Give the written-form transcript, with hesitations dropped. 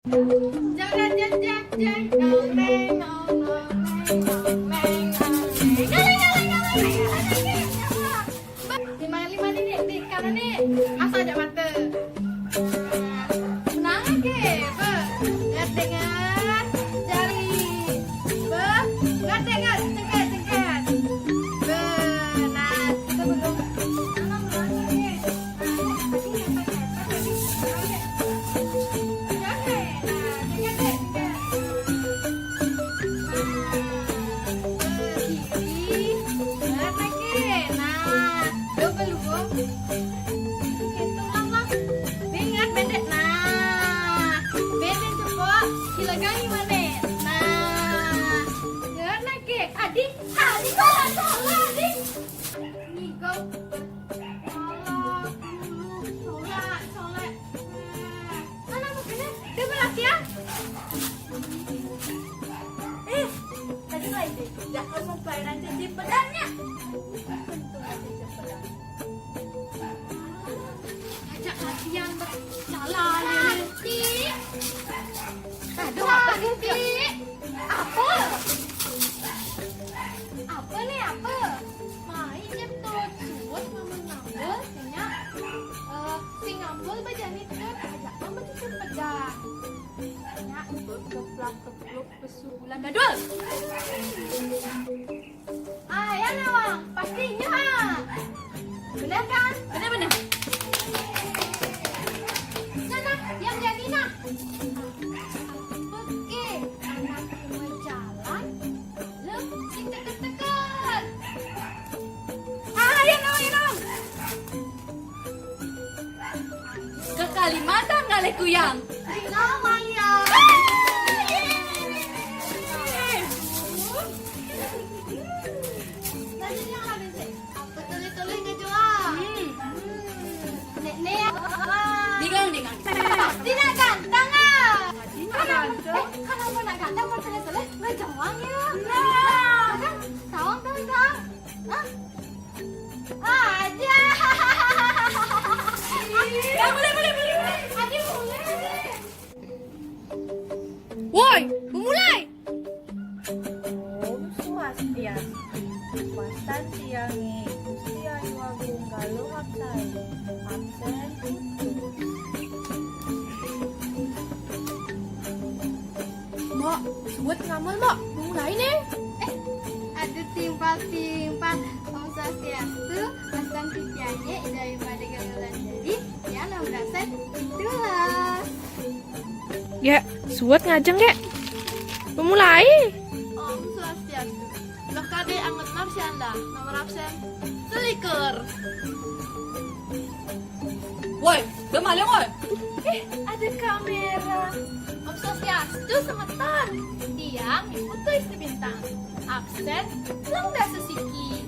Jangan jajak jajak nong neng nong nong neng nong neng lima nih di kanan nih asal ada mata menang ke be ngat dengar jari be ngat dengar cengket cengket be nah kita belum jangan membayar janji pedangnya. Ajak latihan salah nanti. Aduh apa nanti? Apa? Apa nih apa? Main jam tuh suat mama ngambul kayaknya. Si ngambul bejani tuh ajak mama tuh pedang. Kayaknya keplak pesulan dadul. Ya Nawang, pastinya benar kan? Benar. Sana, yang jadi nak. Oke, anak mau jalan, lebih dekat-dekat. Ya Nawang. Ke Kalimantan nggak kuyang? Nawang ya. Tidak ganteng ah. Kenapa nak ganteng mau selesai? Nggak jawang ya. Nah, tawang. Aja. Ya boleh. Adi boleh. Woi, memulai. Om Swastiastu. Pasan tiangi Gusti Ayu Agung Galuh Hapsai. Absen tutur. Mak, suat ngamal mak, mulai nih. Aduh timpal. Om Swastiastu, pasan titiannya daripada galulan jadi, ya 16-an itulah. Ya, suat ngajeng ya. Memulai. Om Swastiastu. Loh kade anget marsi Anda, nomor absen selikur. Woi, bemaling woi. Ada kamera. Om Swastiastu semeton. Tiang iputu istri bintang. Absen lengdah sesiki.